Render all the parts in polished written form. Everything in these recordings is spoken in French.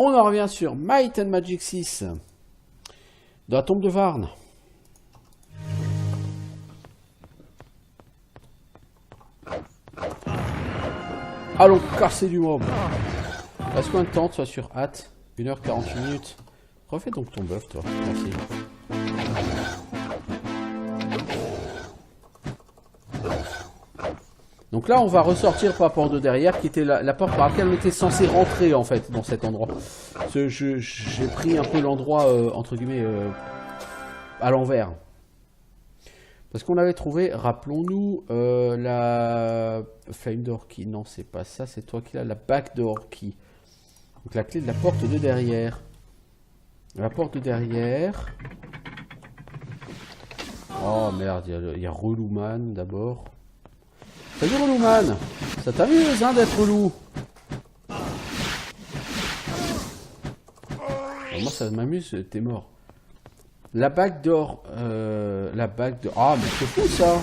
On en revient sur Might and Magic 6 de la tombe de Varn. Allons casser du mob. Reste combien de temps, toi, sur hâte? 1h48 minutes. Refais donc ton buff, toi. Merci. Donc là, on va ressortir par la porte de derrière, qui était la porte par laquelle on était censé rentrer, en fait, dans cet endroit. J'ai pris un peu l'endroit, entre guillemets, à l'envers. Parce qu'on avait trouvé, rappelons-nous, la Flame Door Key. Non, c'est pas ça, c'est toi qui l'as, la Back Door Key. Donc la clé de la porte de derrière. La porte de derrière. Oh merde, il y a Relouman d'abord. Salut Relouman. Ça t'amuse hein d'être relou. Moi ça m'amuse, t'es mort. La bague d'or. La bague de. Ah mais c'est fou ça.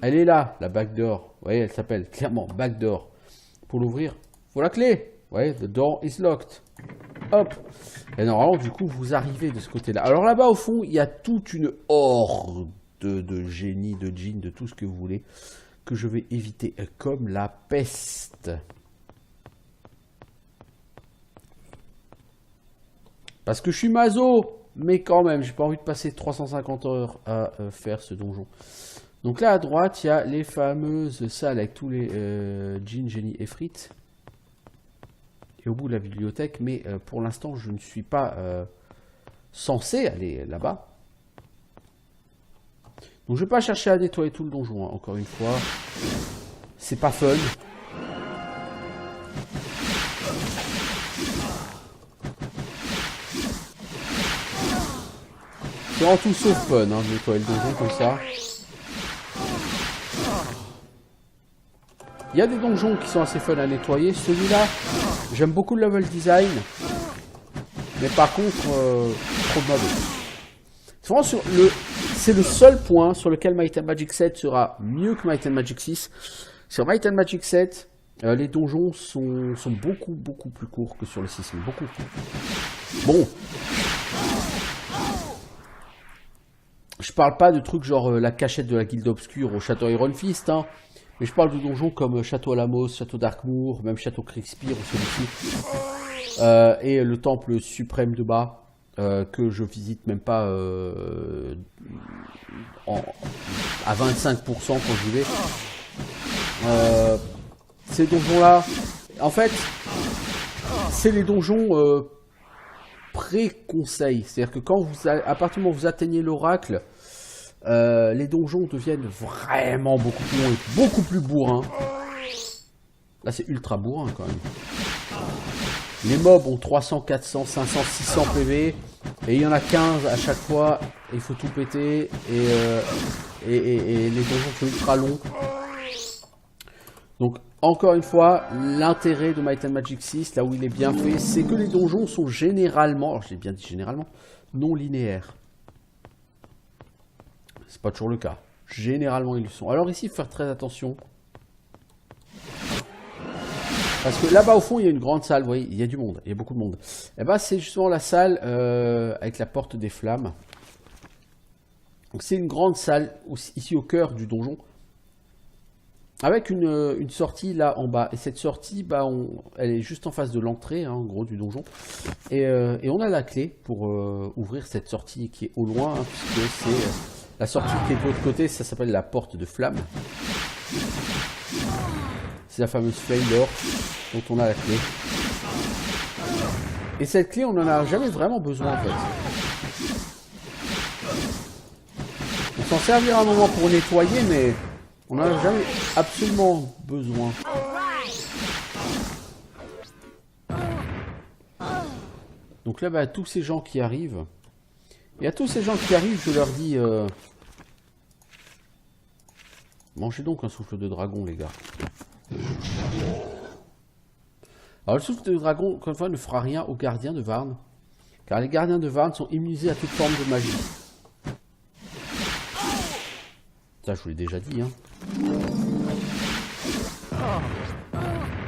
Elle est là, la bague d'or. Vous voyez, elle s'appelle clairement bague d'or. Pour l'ouvrir, faut la clé. Vous voyez, the door is locked. Hop. Et normalement, du coup, vous arrivez de ce côté-là. Alors là-bas, au fond, il y a toute une horde de génies, de djinns, de tout ce que vous voulez, que je vais éviter comme la peste. Parce que je suis maso, mais quand même, j'ai pas envie de passer 350 heures à faire ce donjon. Donc là, à droite, il y a les fameuses salles avec tous les djinns, génies et frites. Et au bout de la bibliothèque, mais pour l'instant, je ne suis pas censé aller là-bas. Donc je ne vais pas chercher à nettoyer tout le donjon, hein, encore une fois. C'est pas fun. C'est en tout sauf fun, hein, de nettoyer le donjon comme ça. Il y a des donjons qui sont assez fun à nettoyer. Celui-là, j'aime beaucoup le level design. Mais par contre, trop de mobs. C'est le seul point sur lequel Might and Magic 7 sera mieux que Might and Magic 6. Sur Might and Magic 7, les donjons sont beaucoup plus courts que sur le 6. Beaucoup. Bon. Je parle pas de trucs genre la cachette de la guilde obscure au château Iron Fist, hein. Mais je parle de donjons comme Château Alamos, Château Darkmoor, même Château Kriegspire ou celui-ci. Et le temple suprême de bas, que je visite même pas à 25% quand j'y vais. Ces donjons-là, en fait, c'est les donjons pré-conseil. C'est-à-dire que quand à partir du moment où vous atteignez l'oracle, les donjons deviennent vraiment beaucoup plus longs et beaucoup plus bourrins. Là, c'est ultra bourrin quand même. Les mobs ont 300, 400, 500, 600 PV. Et il y en a 15 à chaque fois. Il faut tout péter. Et les donjons sont ultra longs. Donc, encore une fois, l'intérêt de Might and Magic 6, là où il est bien fait, c'est que les donjons sont généralement, alors j'ai bien dit généralement, non linéaires. C'est pas toujours le cas. Généralement, ils le sont. Alors ici, il faut faire très attention. Parce que là-bas, au fond, il y a une grande salle. Vous voyez, il y a du monde. Il y a beaucoup de monde. Et ben, c'est justement la salle avec la porte des flammes. Donc, c'est une grande salle, ici au cœur du donjon. Avec une sortie là en bas. Et cette sortie, bah, elle est juste en face de l'entrée, hein, en gros, du donjon. Et on a la clé pour ouvrir cette sortie qui est au loin, hein, puisque c'est la sortie qui est de l'autre côté, ça s'appelle la porte de flamme. C'est la fameuse Flame Door dont on a la clé. Et cette clé, on n'en a jamais vraiment besoin en fait. On s'en servira un moment pour nettoyer, mais on n'en a jamais absolument besoin. Donc là, bah, tous ces gens qui arrivent. Et à tous ces gens qui arrivent, je leur dis... Mangez donc un souffle de dragon, les gars. Alors le souffle de dragon, encore une fois, ne fera rien aux gardiens de Varn. Car les gardiens de Varn sont immunisés à toute forme de magie. Ça, je vous l'ai déjà dit, hein.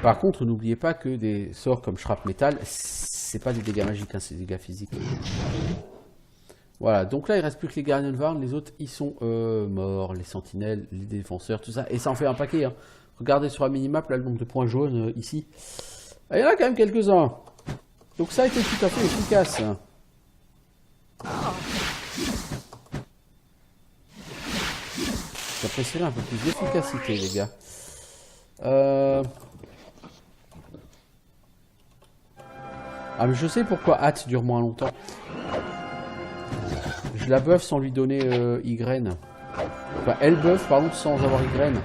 Par contre, n'oubliez pas que des sorts comme Shrapnel, c'est pas des dégâts magiques, hein, c'est des dégâts physiques. Voilà, donc là il reste plus que les Guardian Varn, les autres ils sont morts, les sentinelles, les défenseurs, tout ça, et ça en fait un paquet. Hein. Regardez sur la minimap, là le nombre de points jaunes ici. Il y en a quand même quelques-uns. Donc ça a été tout à fait efficace. J'apprécierais un peu plus d'efficacité les gars. Ah mais je sais pourquoi Hâte dure moins longtemps. Je la buff sans lui donner Y-graine. Enfin, elle buff pardon sans avoir Y-graine.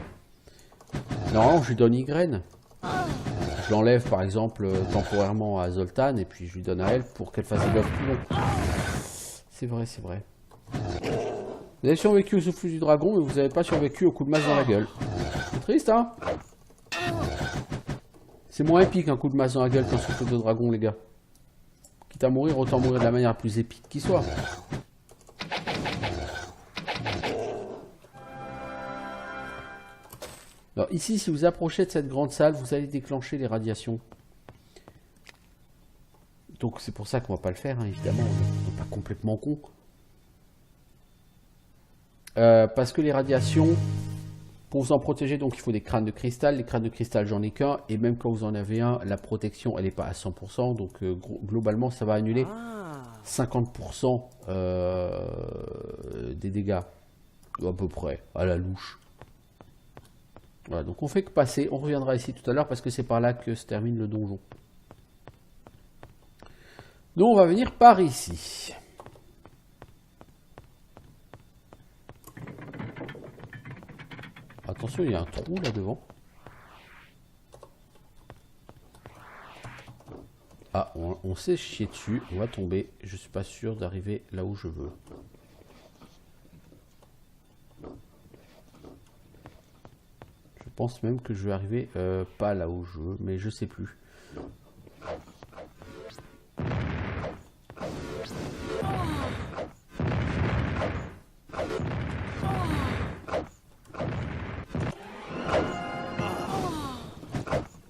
Non, je lui donne Y-graine. Je l'enlève par exemple temporairement à Zoltan et puis je lui donne à elle pour qu'elle fasse des buffs plus longs. C'est vrai, c'est vrai. Vous avez survécu au souffle du dragon mais vous n'avez pas survécu au coup de masse dans la gueule. C'est triste hein. C'est moins épique un coup de masse dans la gueule qu'un souffle de dragon les gars. Quitte à mourir, autant mourir de la manière la plus épique qui soit. Alors ici, si vous approchez de cette grande salle, vous allez déclencher les radiations. Donc c'est pour ça qu'on va pas le faire, hein, évidemment. On n'est pas complètement con. Parce que les radiations, pour vous en protéger, donc il faut des crânes de cristal. Les crânes de cristal, j'en ai qu'un. Et même quand vous en avez un, la protection, elle n'est pas à 100%. Donc globalement, ça va annuler 50% des dégâts. À peu près, à la louche. Voilà, donc on fait que passer. On reviendra ici tout à l'heure parce que c'est par là que se termine le donjon. Donc on va venir par ici. Attention, il y a un trou là devant. Ah, on s'est chié dessus. On va tomber. Je suis pas sûr d'arriver là où je veux. Je pense même que je vais arriver pas là où je veux, mais je sais plus.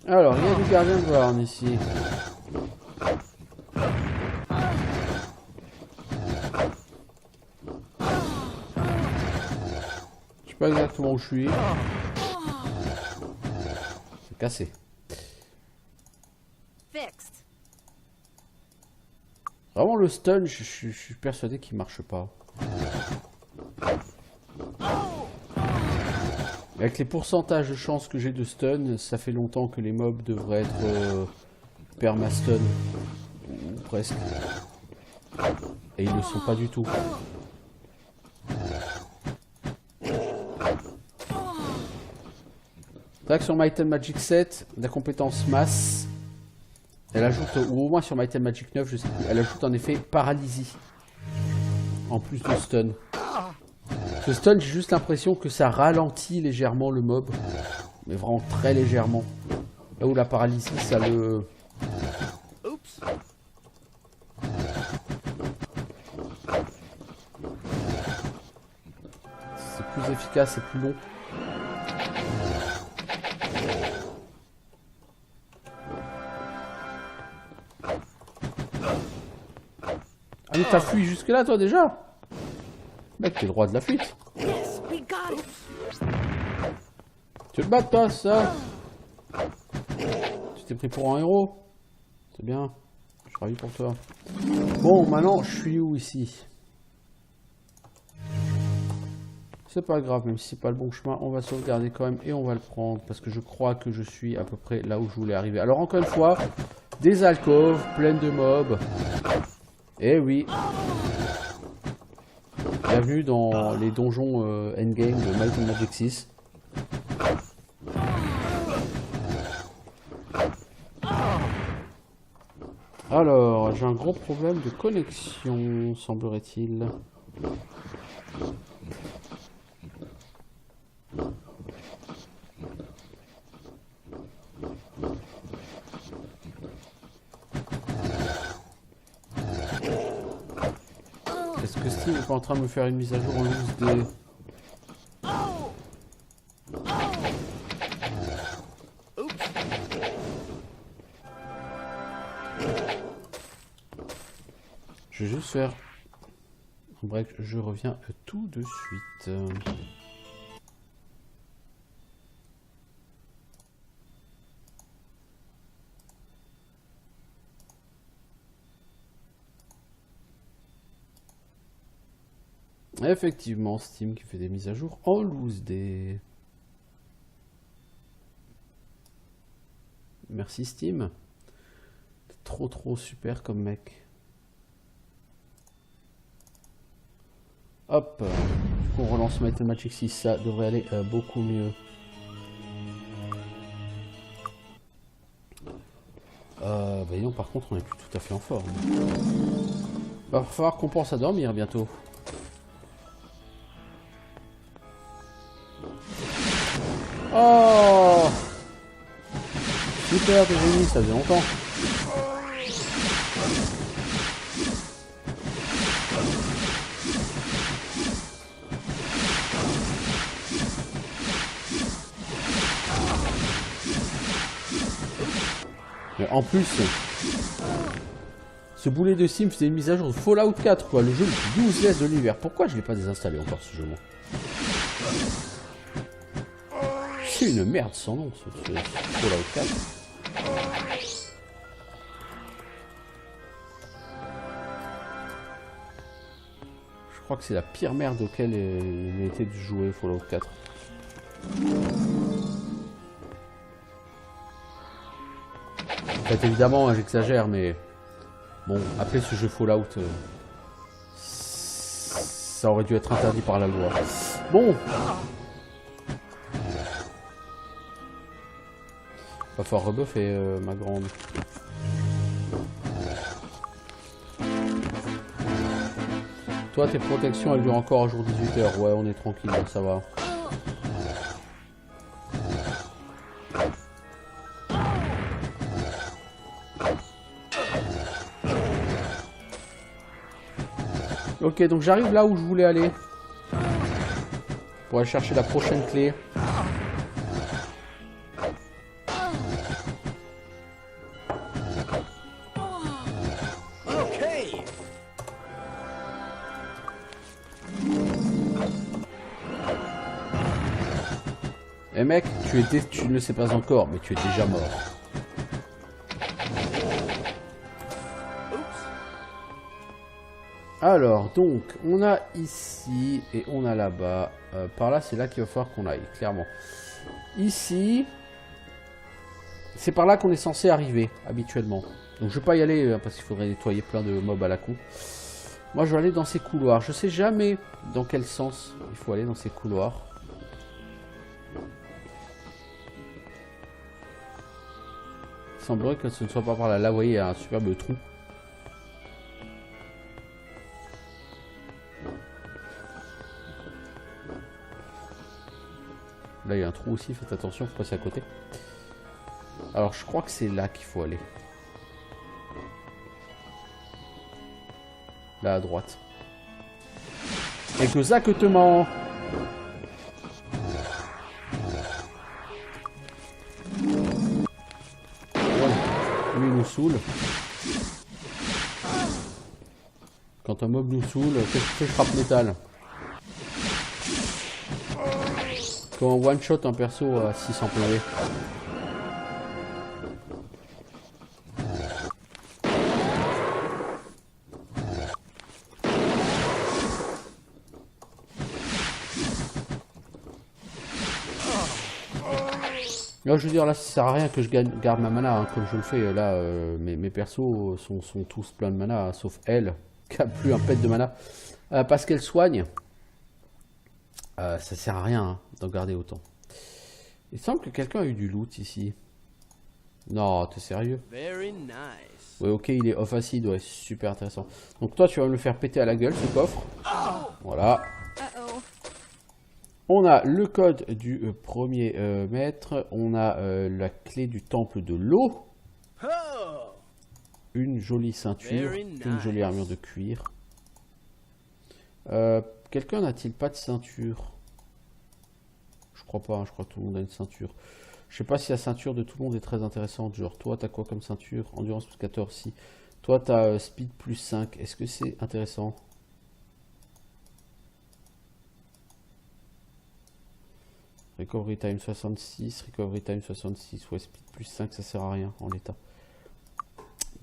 Alors, il y a du gardien de Varn ici. Je sais pas exactement où je suis. C'est cassé. Vraiment le stun, je suis persuadé qu'il marche pas. Avec les pourcentages de chances que j'ai de stun, ça fait longtemps que les mobs devraient être perma-stun. Ou presque. Et ils ne le sont pas du tout. C'est vrai que sur Might and Magic 7, la compétence masse, elle ajoute, ou au moins sur Might and Magic 9, je sais plus, elle ajoute un effet paralysie. En plus de stun. Ce stun, j'ai juste l'impression que ça ralentit légèrement le mob. Mais vraiment très légèrement. Là où la paralysie, ça le... C'est plus efficace, c'est plus long. Ah mais t'as fui jusque là toi déjà? Mec, t'es le roi de la fuite. Tu te bats toi, ça? Tu t'es pris pour un héros? C'est bien. Je suis ravi pour toi. Bon, maintenant, je suis où ici? C'est pas grave, même si c'est pas le bon chemin, on va sauvegarder quand même et on va le prendre parce que je crois que je suis à peu près là où je voulais arriver. Alors encore une fois, des alcôves pleines de mobs. Eh oui. Bienvenue dans les donjons endgame de Might and Magic 6. Alors, j'ai un gros problème de connexion, semblerait-il. Est-ce que Steam n'est pas en train de me faire une mise à jour en loose des... Je vais juste faire un break, je reviens tout de suite. Effectivement, Steam qui fait des mises à jour en loose day. Merci Steam. T'es trop super comme mec. Hop. Du coup, on relance Might and Magic 6. Ça devrait aller beaucoup mieux. Voyons, par contre, on n'est plus tout à fait en forme. Va falloir qu'on pense à dormir bientôt. Oh! Super, t'es génie, ça faisait longtemps. Mais en plus, ce boulet de sim faisait une mise à jour de Fallout 4, quoi. Le jeu le plus useless de l'univers. Pourquoi je l'ai pas désinstallé encore ce jeu, moi? C'est une merde sans nom, ce Fallout 4. Je crois que c'est la pire merde auquel il a été de jouer Fallout 4. En fait, évidemment, j'exagère, mais bon, appeler ce jeu Fallout, ça aurait dû être interdit par la loi. Bon. Va falloir rebuffer, ma grande. Toi, tes protections, elles durent encore un jour 18h. Ouais, on est tranquille, là, ça va. Ok, donc j'arrive là où je voulais aller. Pour aller chercher la prochaine clé. Eh mec, tu ne le sais pas encore, mais tu es déjà mort. Alors, donc, on a ici et on a là-bas. Par là, c'est là qu'il va falloir qu'on aille, clairement. Ici, c'est par là qu'on est censé arriver, habituellement. Donc, je ne vais pas y aller, parce qu'il faudrait nettoyer plein de mobs à la con. Moi, je vais aller dans ces couloirs. Je sais jamais dans quel sens il faut aller dans ces couloirs. Il semblerait que ce ne soit pas par là. Là, vous voyez, il y a un superbe trou. Là, il y a un trou aussi, faites attention, faut passer à côté. Alors, je crois que c'est là qu'il faut aller. Là, à droite. Exactement. Lui, il nous saoule. Quand un mob nous saoule, qu'est-ce que fait frappe métal? Quand on one-shot un perso à 600 PV. Là, je veux dire, là, ça sert à rien que je garde ma mana, hein, comme je le fais. Là, mes persos sont tous pleins de mana, hein, sauf elle, qui a plus un pet de mana. Parce qu'elle soigne. Ça sert à rien hein, d'en garder autant. Il semble que quelqu'un a eu du loot ici. Non, t'es sérieux? Ouais, ok, il est off acide, ouais, super intéressant. Donc toi, tu vas me le faire péter à la gueule, ce coffre. Voilà. On a le code du premier maître. On a la clé du temple de l'eau. Une jolie ceinture. Une jolie armure de cuir. Quelqu'un n'a-t-il pas de ceinture? Je crois pas, hein, je crois que tout le monde a une ceinture. Je sais pas si la ceinture de tout le monde est très intéressante. Genre, toi, t'as quoi comme ceinture? Endurance plus 14, si. Toi, tu as speed plus 5. Est-ce que c'est intéressant? Recovery time 66, recovery time 66. Ouais, speed plus 5, ça sert à rien en l'état.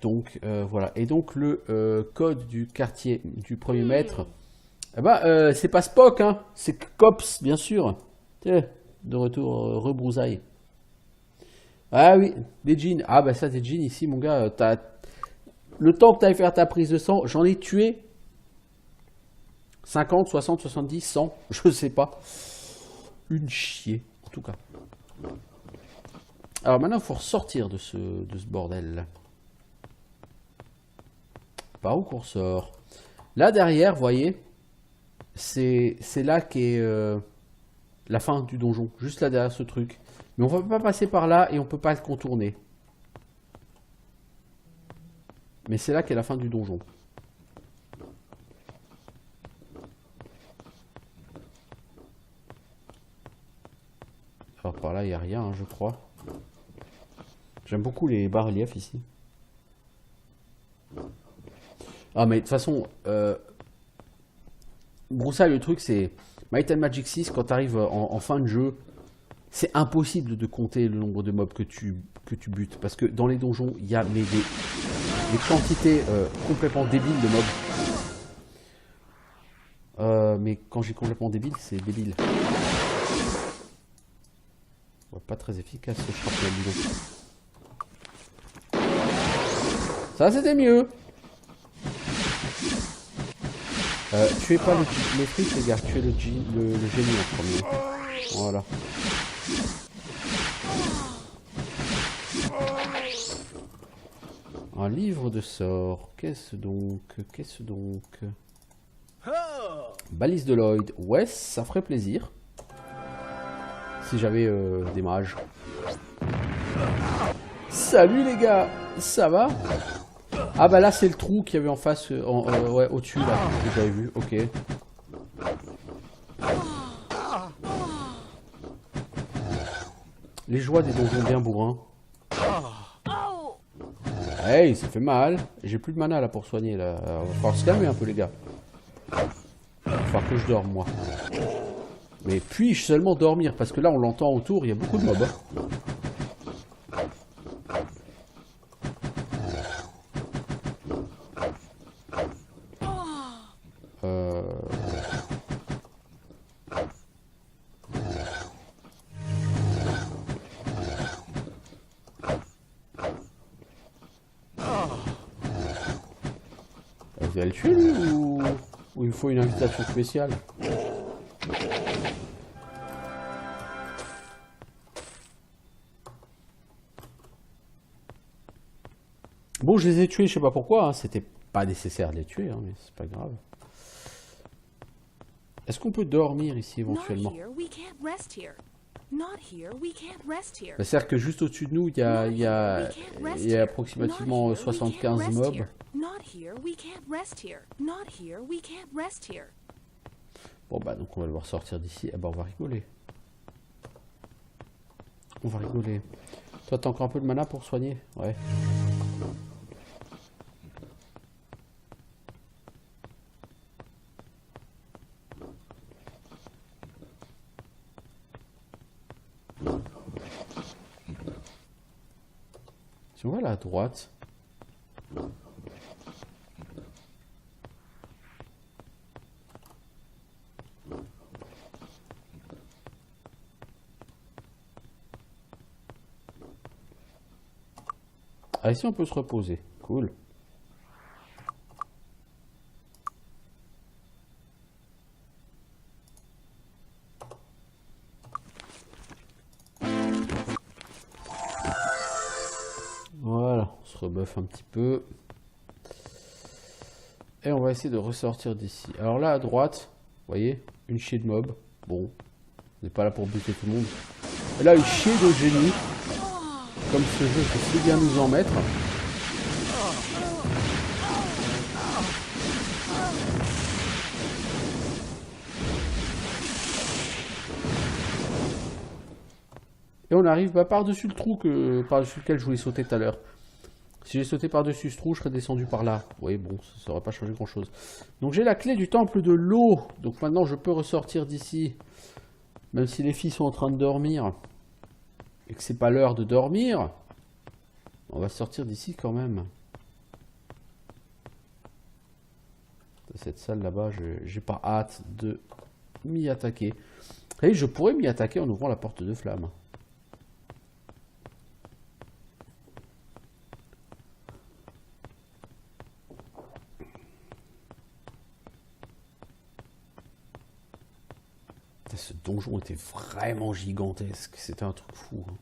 Donc, voilà. Et donc, le code du quartier du premier maître, eh ben, c'est pas Spock, hein. C'est Cops, bien sûr. Tiens, de retour, rebrousaille. Ah oui, des jeans. Ah bah ça, des jeans ici, mon gars. Le temps que tu ailles faire ta prise de sang, j'en ai tué 50, 60, 70, 100, je sais pas. Une chier, en tout cas. Alors maintenant, il faut ressortir de ce bordel. Par où qu'on ressort? Là derrière, vous voyez, c'est là qu'est la fin du donjon. Juste là derrière ce truc. Mais on ne va pas passer par là et on ne peut pas le contourner. Mais c'est là qu'est la fin du donjon. Alors par là, il n'y a rien, hein, je crois. J'aime beaucoup les bas-reliefs ici. Ah mais de toute façon, Broussailles, le truc c'est... Might and Magic 6, quand tu arrives en fin de jeu, c'est impossible de compter le nombre de mobs que tu butes. Parce que dans les donjons, il y a des quantités complètement débiles de mobs. Mais quand j'ai complètement débile, c'est débile. Ouais, pas très efficace ce shrapnel, dis donc. Ça c'était mieux. Tuez pas les frites, les gars. Tuez le génie en premier. Voilà. Un livre de sorts. Qu'est-ce donc? Qu'est-ce donc? Balise de Lloyd. Ouais, ça ferait plaisir. Si j'avais des mages. Salut les gars. Ça va? Ah bah là c'est le trou qu'il y avait en face, ouais, au-dessus là, que j'avais vu, ok. Les joies des donjons bien bourrins. Hey, ça fait mal. J'ai plus de mana là pour soigner là. Va falloir se calmer un peu les gars. Il va falloir que je dorme moi. Mais puis-je seulement dormir? Parce que là on l'entend autour, il y a beaucoup de mobs. Vous allez le tuer lui ou il faut une invitation spéciale? Bon, je les ai tués, je sais pas pourquoi, hein. C'était pas nécessaire de les tuer, hein, mais c'est pas grave. Est-ce qu'on peut dormir ici éventuellement? C'est-à-dire que juste au-dessus de nous, il y a approximativement 75 mobs. Bon bah donc on va le voir sortir d'ici. Ah bah on va rigoler. On va rigoler. Toi t'as encore un peu de mana pour soigner? Ouais. Tu vois là à droite. Ah ici on peut se reposer. Cool. Voilà, on se rebuffe un petit peu. Et on va essayer de ressortir d'ici. Alors là à droite, vous voyez, une chier de mob. Bon, on n'est pas là pour buter tout le monde. Et là une chier de génie. Comme ce jeu peut si bien nous en mettre. Et on arrive par-dessus le trou par-dessus lequel je voulais sauter tout à l'heure. Si j'ai sauté par-dessus ce trou, je serais descendu par là. Oui, bon, ça n'aurait pas changé grand-chose. Donc j'ai la clé du temple de l'eau. Donc maintenant, je peux ressortir d'ici. Même si les filles sont en train de dormir. Et que c'est pas l'heure de dormir. On va sortir d'ici quand même. Cette salle là-bas, j'ai pas hâte de m'y attaquer. Et je pourrais m'y attaquer en ouvrant la porte de flamme. Ce donjon était vraiment gigantesque. C'était un truc fou. Hein.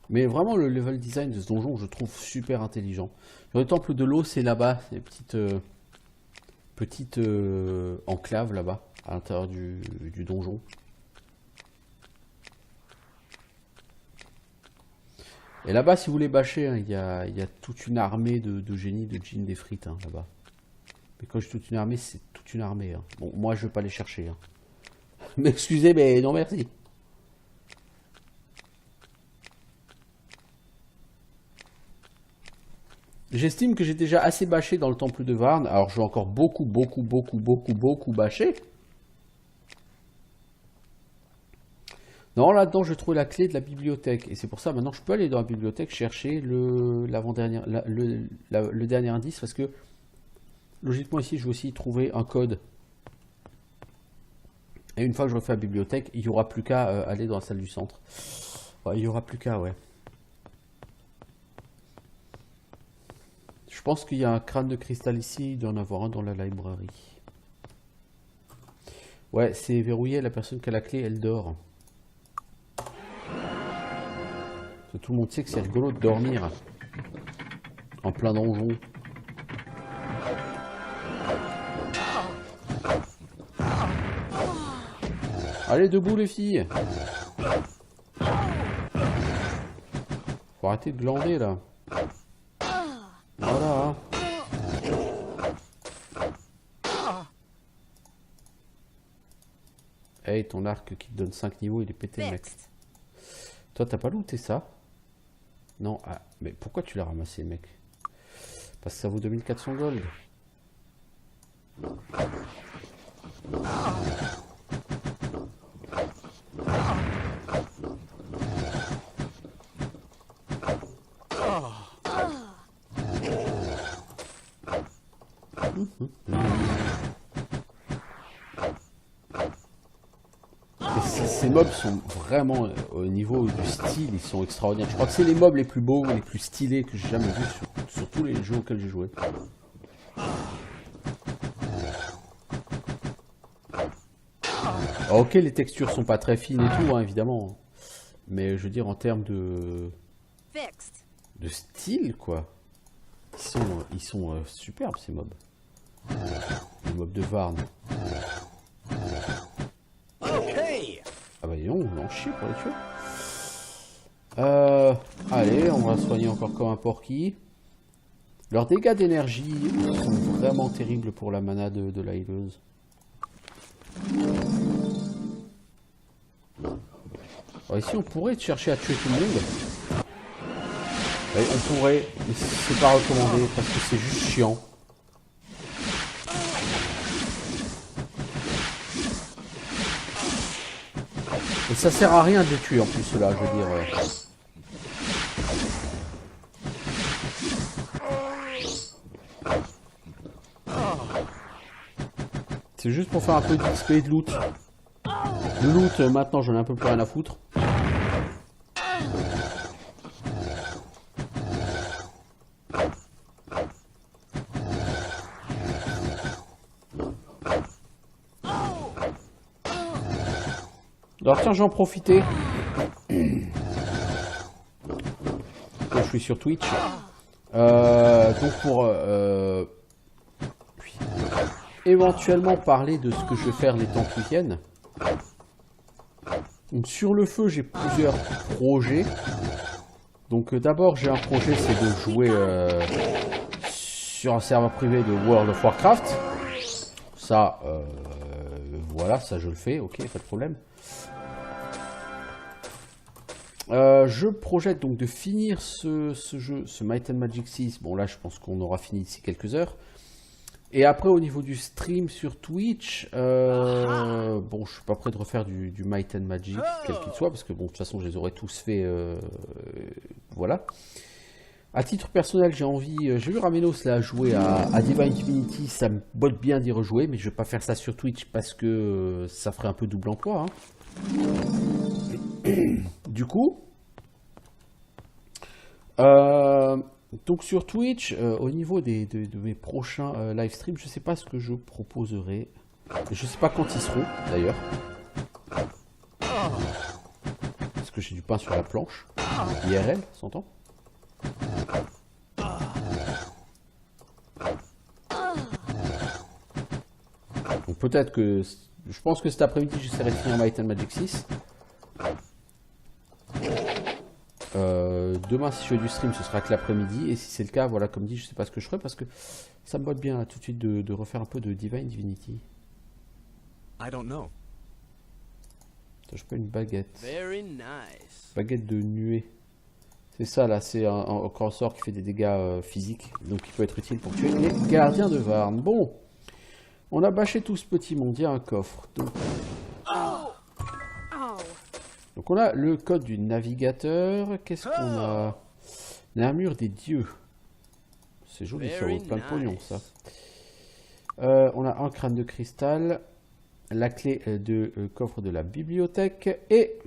Mais vraiment, le level design de ce donjon, je trouve super intelligent. Le temple de l'eau, c'est là-bas. C'est une petite enclave là-bas, à l'intérieur du donjon. Et là-bas, si vous voulez bâcher, hein, il y a toute une armée de génies de djinns des frites hein, là-bas. Mais quand je dis toute une armée, c'est toute une armée. Hein. Bon, moi, je vais pas les chercher. Hein. M'excusez, mais non merci. J'estime que j'ai déjà assez bâché dans le temple de Varn. Alors, je vais encore beaucoup bâcher. Non, là-dedans, je trouve la clé de la bibliothèque. Et c'est pour ça, maintenant, je peux aller dans la bibliothèque chercher le dernier indice. Parce que, logiquement, ici, je vais aussi trouver un code. Et une fois que je refais la bibliothèque, il n'y aura plus qu'à aller dans la salle du centre. Ouais, il n'y aura plus qu'à, ouais. Je pense qu'il y a un crâne de cristal ici. Il doit en avoir un dans la librairie. Ouais, c'est verrouillé. La personne qui a la clé, elle dort. Tout le monde sait que c'est rigolo de dormir en plein donjon. Allez, debout les filles. Faut arrêter de glander là. Voilà. Hey, ton arc qui te donne 5 niveaux, il est pété, mec. Toi, t'as pas looté ça? Non, ah, mais pourquoi tu l'as ramassé, mec? Parce que ça vaut 2400 gold. Ces mobs sont vraiment au niveau du style, ils sont extraordinaires. Je crois que c'est les mobs les plus beaux, les plus stylés que j'ai jamais vus sur tous les jeux auxquels j'ai joué. Alors, ok, les textures sont pas très fines et tout, hein, évidemment. Mais je veux dire, en termes de style, quoi. Ils sont superbes, ces mobs. Les mobs de Varn. Ah bah non, on en chie pour les tuer. Allez, on va soigner encore comme un porky. Leurs dégâts d'énergie sont vraiment terribles pour la mana de la healeuse. Alors ici on pourrait chercher à tuer tout le monde. Oui, on pourrait, mais c'est pas recommandé parce que c'est juste chiant. Et ça sert à rien de les tuer en plus cela, je veux dire. C'est juste pour faire un peu d'XP et de loot. Le loot, maintenant j'en ai un peu plus rien à foutre. Alors tiens, j'en profiter. Je suis sur Twitch. Donc pour éventuellement parler de ce que je vais faire les temps qui viennent. Donc sur le feu, j'ai plusieurs projets. Donc d'abord, j'ai un projet, c'est de jouer sur un serveur privé de World of Warcraft. Ça, voilà, ça je le fais, ok, pas de problème. Je projette donc de finir ce jeu, ce Might and Magic 6. Bon là je pense qu'on aura fini d'ici quelques heures. Et après au niveau du stream sur Twitch, bon je suis pas prêt de refaire du Might and Magic, quel qu'il soit, parce que bon de toute façon je les aurais tous fait, voilà. À titre personnel j'ai vu Ramenos là jouer à Divine Divinity, ça me botte bien d'y rejouer, mais je vais pas faire ça sur Twitch parce que ça ferait un peu double emploi, hein. Du coup, donc sur Twitch, au niveau de mes prochains live streams, je sais pas ce que je proposerai. Je sais pas quand ils seront d'ailleurs. Parce que j'ai du pain sur la planche. IRL, s'entend. Donc peut-être que... Je pense que cet après-midi, j'essaierai de finir Might and Magic 6. Demain, si je fais du stream, ce sera que l'après-midi. Et si c'est le cas, voilà, comme dit, je sais pas ce que je ferai parce que ça me botte bien là, tout de suite de refaire un peu de Divine Divinity. I don't know. Je pas une baguette. Very nice. Baguette de nuée. C'est ça là, c'est un sort qui fait des dégâts physiques. Donc il peut être utile pour tuer les gardiens de Varn. Bon, on a bâché tout ce petit monde, il y a un coffre. Donc on a le code du navigateur. Qu'est-ce qu'on a? L'armure des dieux. C'est joli, ça vaut plein de pognon ça. On a un crâne de cristal. La clé de coffre de la bibliothèque. Et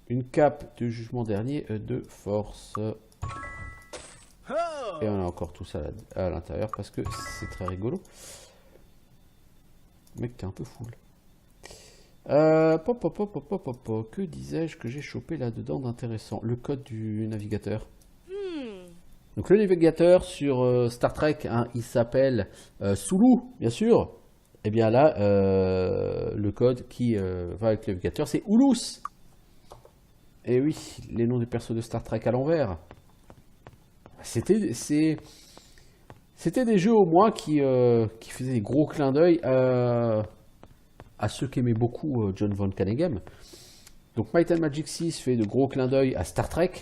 une cape de jugement dernier de force. Et on a encore tout ça à l'intérieur parce que c'est très rigolo. Mec, t'es un peu full. Que disais-je que j'ai chopé là-dedans d'intéressant? Le code du navigateur. Donc le navigateur sur Star Trek, hein, il s'appelle Sulu, bien sûr. Et bien là, le code qui va avec le navigateur, c'est Ulus. Et oui, les noms des persos de Star Trek à l'envers. C'était des jeux au moins qui faisaient des gros clins d'œil à ceux qui aimaient beaucoup John Von Caneghem. Donc Might and Magic 6 fait de gros clins d'œil à Star Trek.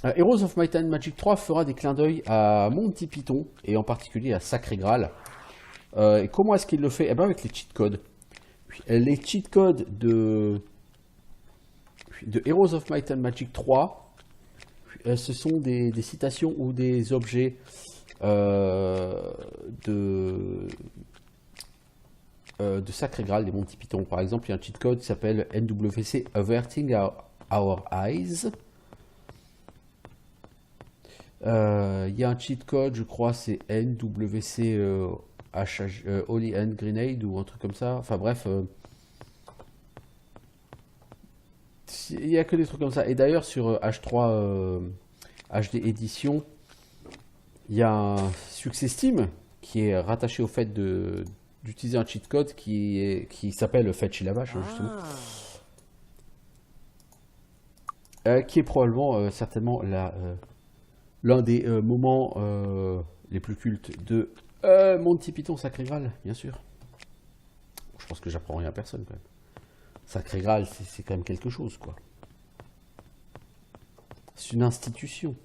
Heroes of Might and Magic 3 fera des clins d'œil à Monty Python et en particulier à Sacré Graal. Et comment est-ce qu'il le fait? Eh bien avec les cheat codes. Les cheat codes de Heroes of Might and Magic 3, ce sont des citations ou des objets de Sacré Graal, des Monty Python. Par exemple, il y a un cheat code qui s'appelle NWC Averting Our Eyes. Il y a un cheat code, je crois, c'est NWC Holy Hand Grenade ou un truc comme ça. Enfin bref, il n'y a que des trucs comme ça. Et d'ailleurs, sur H3 HD Edition, il y a un succès Steam qui est rattaché au fait d'utiliser un cheat code qui s'appelle Fetch la vache, justement. Qui est probablement, certainement, l'un des moments les plus cultes de Monty Python Sacré Graal, bien sûr. Je pense que j'apprends rien à personne quand même. Sacré Graal, c'est quand même quelque chose, quoi. C'est une institution.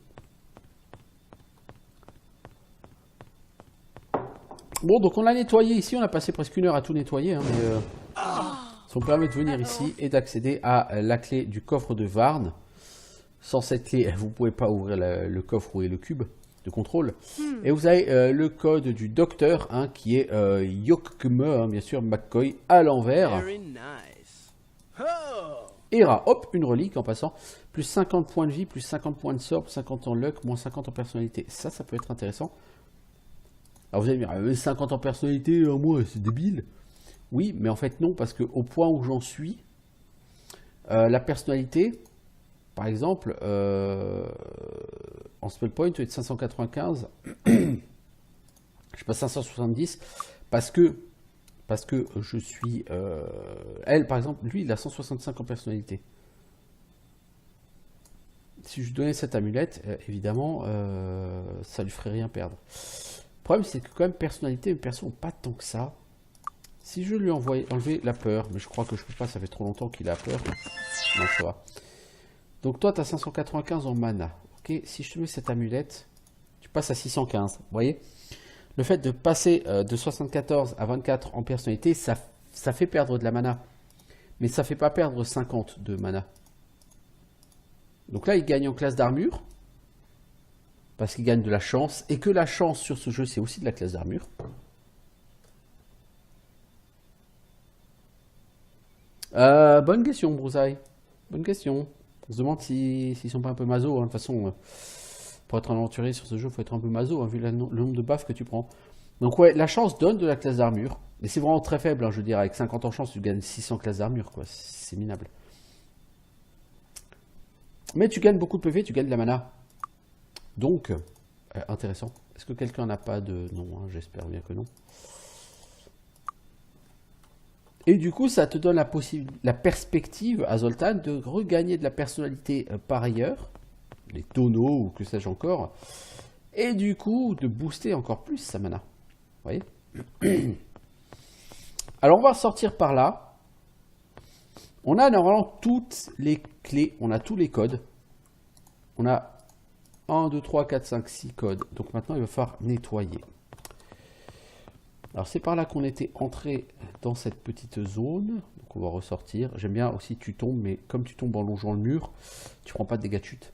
Bon, donc on l'a nettoyé ici, on a passé presque une heure à tout nettoyer, hein, mais ça me permet de venir ici et d'accéder à la clé du coffre de Varn. Sans cette clé, vous ne pouvez pas ouvrir le coffre ou le cube de contrôle. Et vous avez le code du docteur, hein, qui est Yokme, hein, bien sûr, McCoy à l'envers. Hera, hop, une relique en passant. Plus 50 points de vie, plus 50 points de sort, 50 en luck, moins 50 en personnalité. Ça peut être intéressant. Alors vous allez me dire, 50 en personnalité, moi, c'est débile. Oui, mais en fait non, parce que au point où j'en suis, la personnalité... Par exemple, en spell point, tu es de 595, je sais pas, 570, parce que je suis... elle, par exemple, lui, il a 165 en personnalité. Si je lui donnais cette amulette, évidemment, ça lui ferait rien perdre. Le problème, c'est que quand même, personnalité, mes persos n'ont pas tant que ça. Si je lui enlever la peur, mais je crois que je peux pas, ça fait trop longtemps qu'il a peur. Non, ça va. Donc toi, tu as 595 en mana. Ok, si je te mets cette amulette, tu passes à 615. Vous voyez? Le fait de passer de 74 à 24 en personnalité, ça fait perdre de la mana. Mais ça fait pas perdre 50 de mana. Donc là, il gagne en classe d'armure. Parce qu'il gagne de la chance. Et que la chance sur ce jeu, c'est aussi de la classe d'armure. Bonne question, Broussaille. Bonne question. On se demande s'ils sont pas un peu maso. Hein. De toute façon, pour être un aventurier sur ce jeu, il faut être un peu maso, hein, vu le nombre de baffes que tu prends. Donc ouais, la chance donne de la classe d'armure. Mais c'est vraiment très faible, hein, je veux dire. Avec 50 en chance, tu gagnes 600 classes d'armure, quoi. C'est minable. Mais tu gagnes beaucoup de PV, tu gagnes de la mana. Donc, intéressant. Est-ce que quelqu'un n'a pas de... Non, hein, j'espère bien que non. Et du coup, ça te donne la perspective à Zoltan de regagner de la personnalité par ailleurs, les tonneaux ou que sais-je encore, et du coup, de booster encore plus sa mana. Vous voyez? Alors, on va sortir par là. On a normalement toutes les clés, on a tous les codes. On a 1, 2, 3, 4, 5, 6 codes. Donc maintenant, il va falloir nettoyer. Alors c'est par là qu'on était entré dans cette petite zone. Donc on va ressortir. J'aime bien aussi tu tombes, mais comme tu tombes en longeant le mur, tu prends pas de dégâts de chute.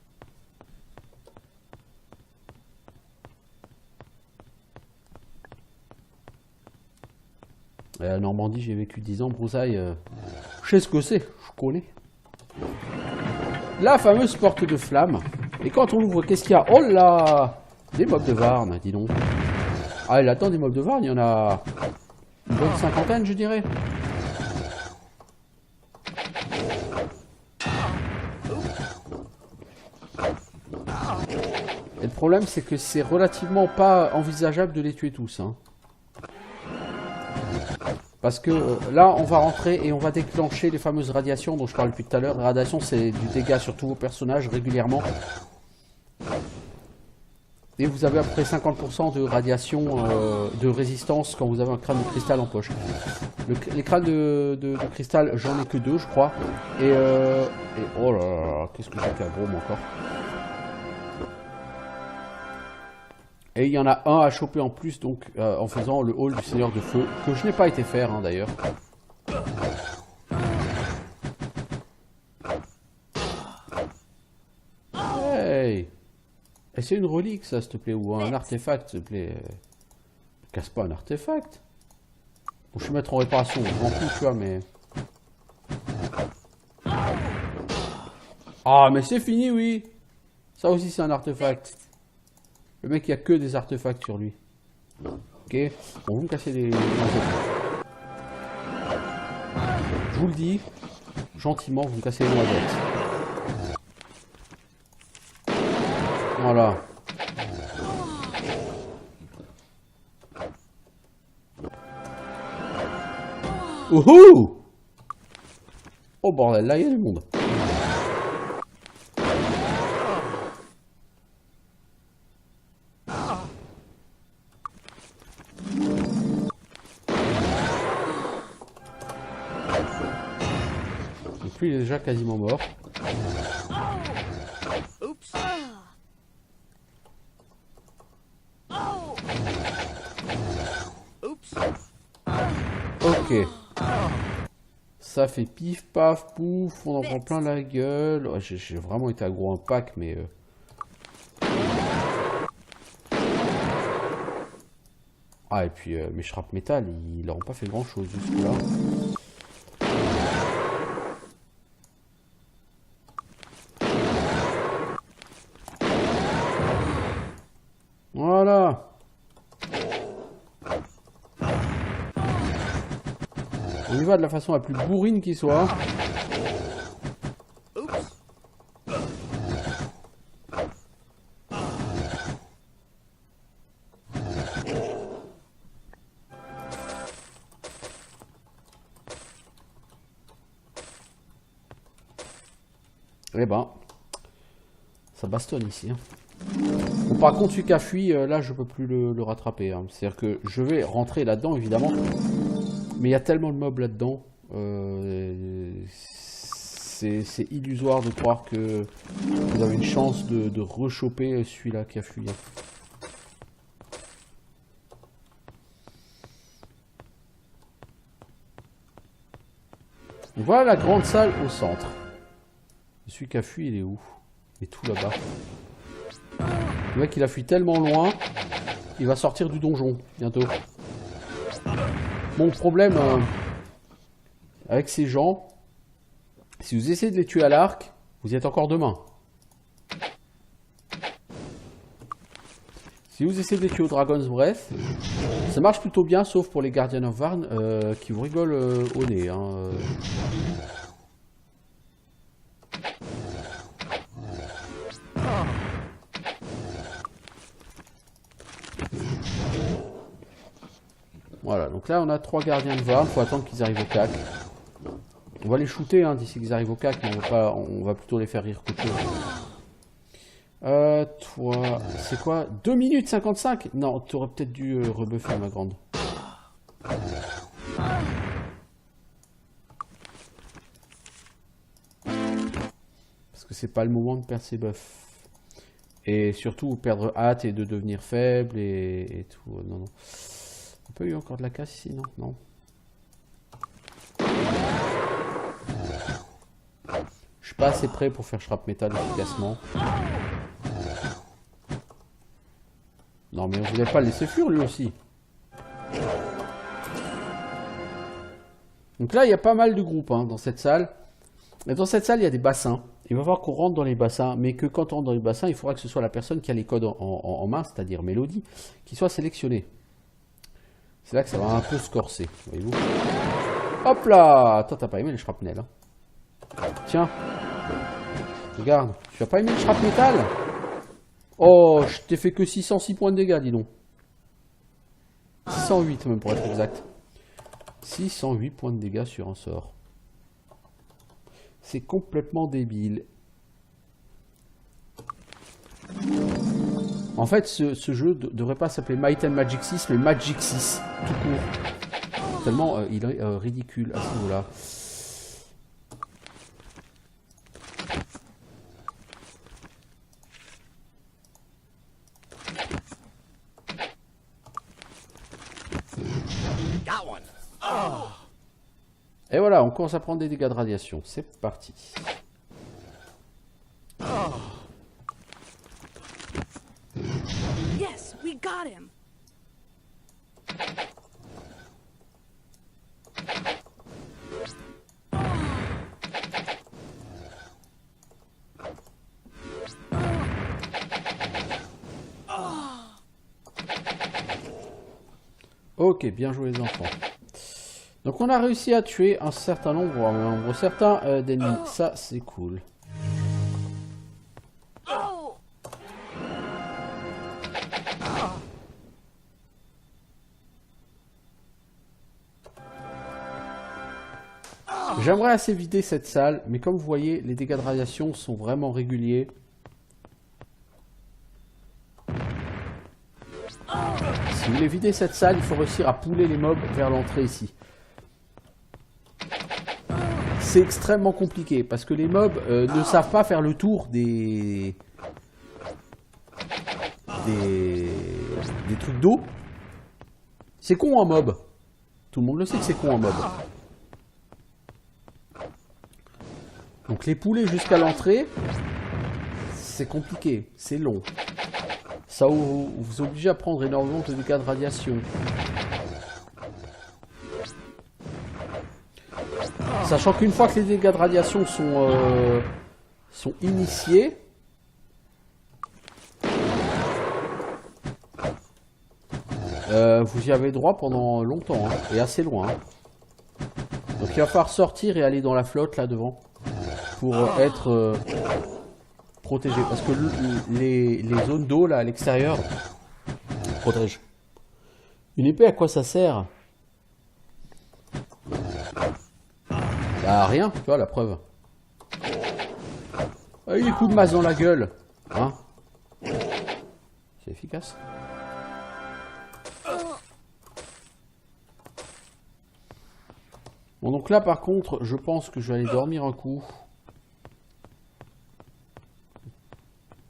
À Normandie, j'ai vécu 10 ans. Broussaille, je sais ce que c'est, je connais. La fameuse porte de flamme. Et quand on ouvre, qu'est-ce qu'il y a? Oh là! Des mobs de Varn, dis donc. Ah, et là-dedans, des mobs de Varn, il y en a une bonne cinquantaine, je dirais. Et le problème, c'est que c'est relativement pas envisageable de les tuer tous. Hein. Parce que là, on va rentrer et on va déclencher les fameuses radiations dont je parlais depuis tout à l'heure. Les radiations, c'est du dégât sur tous vos personnages régulièrement. Et vous avez à peu près 50% de radiation, de résistance quand vous avez un crâne de cristal en poche. Les crânes de cristal, j'en ai que 2, je crois. Et oh là là, qu'est-ce que j'ai fait à gros, moi, encore. Et il y en a un à choper en plus, donc en faisant le hall du Seigneur de Feu, que je n'ai pas été faire, hein, d'ailleurs. Hey! Et c'est une relique, ça, s'il te plaît, ou un artefact, s'il te plaît. Casse pas un artefact. Bon, je vais mettre en réparation, je m'en fous, tu vois, mais... Ah, mais c'est fini, oui. Ça aussi, c'est un artefact. Le mec, il n'y a que des artefacts sur lui. Ok. Bon, vous me cassez les... Je vous le dis, gentiment, vous me cassez les noisettes. Voilà. Ouhou! Oh bordel, là il y a du monde. Donc lui il est déjà quasiment mort. Ok. Ça fait pif paf pouf, on en prend plein la gueule. Oh, j'ai vraiment été aggro un pack, mais... Ah, et puis mes shrap métal, ils n'auront pas fait grand chose jusque là. Voilà. On y va de la façon la plus bourrine qui soit. Eh ben, ça bastonne ici. Hein. Bon, par contre, celui qui a fui, là, je peux plus le rattraper. Hein. C'est-à-dire que je vais rentrer là-dedans, évidemment. Mais il y a tellement de mobs là-dedans. C'est illusoire de croire que vous avez une chance de rechoper celui-là qui a fui. Et voilà la grande salle au centre. Celui qui a fui, il est où? Il est tout là-bas. Le mec, il a fui tellement loin, il va sortir du donjon bientôt. Bon, le problème avec ces gens, si vous essayez de les tuer à l'arc, vous y êtes encore demain. Si vous essayez de les tuer au Dragon's Breath, ça marche plutôt bien, sauf pour les Guardian of Varn qui vous rigolent au nez. Hein. Voilà, donc là on a 3 gardiens de Varn, faut attendre qu'ils arrivent au cac. On va les shooter hein, d'ici qu'ils arrivent au cac, mais on va plutôt les faire rire qu'autre chose. Toi, c'est quoi? 2 minutes 55? Non, tu aurais peut-être dû rebuffer ma grande. Parce que c'est pas le moment de perdre ses buffs. Et surtout perdre hâte et de devenir faible et tout. Non, non. On peut y encore de la casse ici, non? Non. Je suis pas assez prêt pour faire shrap métal efficacement. Non mais on voulait pas le laisser fuir lui aussi. Donc là il y a pas mal de groupes hein, dans cette salle. Et dans cette salle il y a des bassins. Il va falloir qu'on rentre dans les bassins, mais que quand on rentre dans les bassins, il faudra que ce soit la personne qui a les codes en main, c'est-à-dire Mélodie, qui soit sélectionnée. C'est là que ça va un peu se corser, voyez-vous. Hop là! Toi t'as pas aimé les shrapnel. Hein. Tiens. Regarde, tu as pas aimé le shrap métal? Oh, je t'ai fait que 606 points de dégâts, dis donc. 608 même pour être exact. 608 points de dégâts sur un sort. C'est complètement débile. En fait, ce jeu ne devrait pas s'appeler Might and Magic 6, mais Magic 6, tout court. Tellement il est ridicule à ce niveau-là. Et voilà, on commence à prendre des dégâts de radiation. C'est parti. Yes, we got him. Ok, bien joué les enfants. Donc on a réussi à tuer un certain nombre certain d'ennemis. Ça, c'est cool. J'aimerais assez vider cette salle, mais comme vous voyez, les dégâts de radiation sont vraiment réguliers. Si vous voulez vider cette salle, il faut réussir à pouler les mobs vers l'entrée ici. C'est extrêmement compliqué parce que les mobs ne savent pas faire le tour des trucs d'eau. C'est con un mob. Tout le monde le sait que c'est con un mob. Donc les pouler jusqu'à l'entrée, c'est compliqué, c'est long. Ça vous oblige à prendre énormément de dégâts de radiation. Sachant qu'une fois que les dégâts de radiation sont initiés, vous y avez droit pendant longtemps, hein, et assez loin. Hein. Donc il va falloir sortir et aller dans la flotte là devant pour être protégé. Parce que les zones d'eau là à l'extérieur protègent. Une épée, à quoi ça sert? Bah rien, tu vois la preuve. Ah, des coups de masse dans la gueule. Hein? C'est efficace. Bon, donc là, par contre, je pense que je vais aller dormir un coup.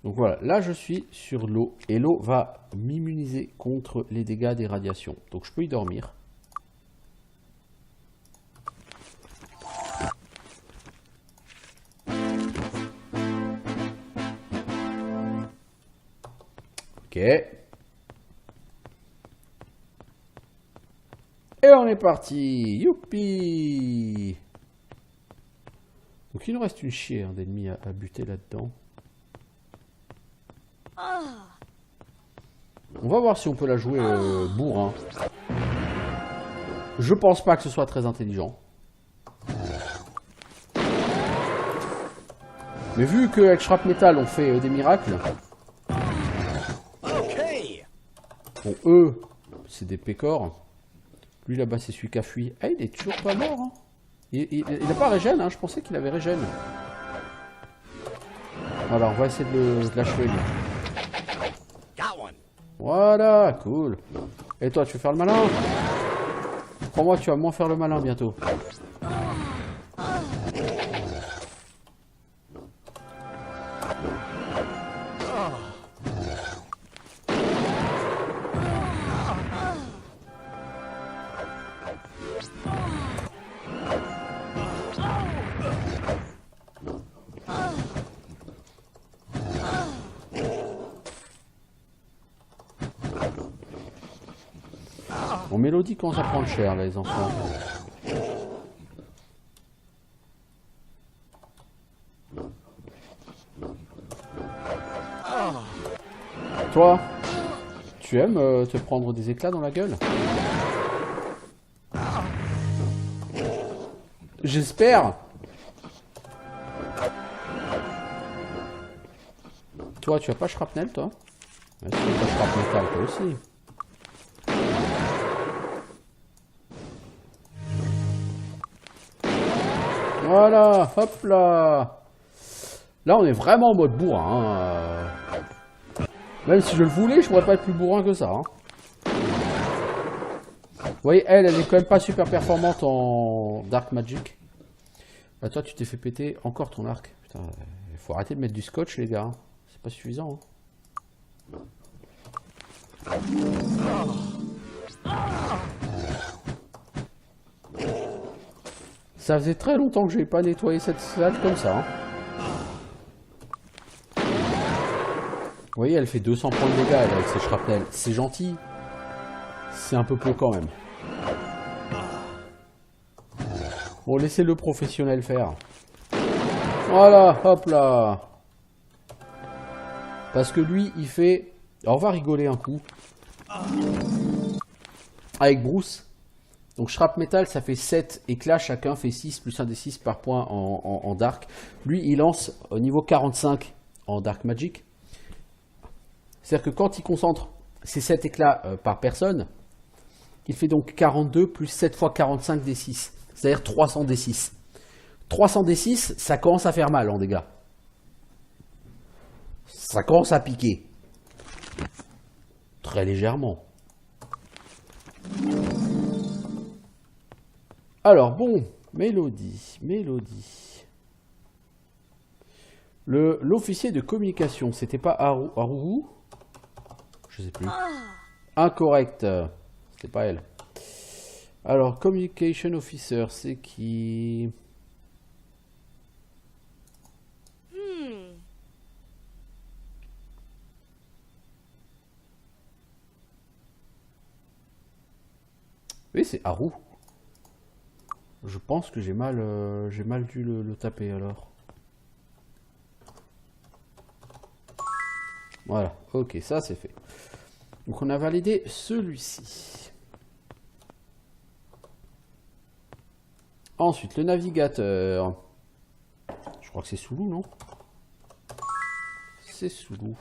Donc voilà, là je suis sur l'eau et l'eau va m'immuniser contre les dégâts des radiations. Donc je peux y dormir. Ok. Et on est parti. Youpi. Donc il nous reste une chier d'ennemis à buter là-dedans. On va voir si on peut la jouer bourrin. Je pense pas que ce soit très intelligent. Mais vu qu'avec Shrapmetal on fait des miracles. Bon, eux, c'est des pécores. Lui là-bas, c'est celui qui a fui. Ah, il est toujours pas mort. Hein. Il a pas régène, hein. Je pensais qu'il avait régène. Voilà, on va essayer de l'achever lui. Voilà, cool. Et toi, tu veux faire le malin? Crois-moi, tu vas moins faire le malin bientôt. Bon, Mélodie commence à prendre cher, là, les enfants. Toi, tu aimes te prendre des éclats dans la gueule? J'espère. Toi, tu as pas shrapnel, toi? Mais si, tu as shrapnel, toi aussi. Voilà, hop là. Là, on est vraiment en mode bourrin. Hein. Même si je le voulais, je pourrais pas être plus bourrin que ça. Hein. Vous voyez, elle est quand même pas super performante en Dark Magic. Bah, toi, tu t'es fait péter encore ton arc. Putain, il faut arrêter de mettre du scotch, les gars. C'est pas suffisant. Hein. Ça faisait très longtemps que j'ai pas nettoyé cette salle comme ça. Hein. Vous voyez, elle fait 200 points de dégâts avec ses shrapnels. C'est gentil. C'est un peu peu quand même. Bon, laissez le professionnel faire. Voilà, hop là. Parce que lui, il fait... Alors, on va rigoler un coup. Avec Bruce. Donc Shrapmetal, ça fait 7 éclats, chacun fait 6 plus 1 des 6 par point en Dark. Lui, il lance au niveau 45 en Dark Magic. C'est-à-dire que quand il concentre ces 7 éclats par personne, il fait donc 42 plus 7 fois 45 des 6. C'est-à-dire 300 des 6. 300 des 6, ça commence à faire mal en dégâts. Ça commence à piquer. Très légèrement. Alors, bon, Mélodie. L'officier de communication, c'était pas Haru? Je sais plus. Incorrect. C'était pas elle. Alors, communication officer, c'est qui? Oui, c'est Haru. Je pense que j'ai mal dû le taper alors. Voilà, ok, ça c'est fait. Donc on a validé celui-ci. Ensuite, le navigateur. Je crois que c'est Soulou, non? C'est Soulou.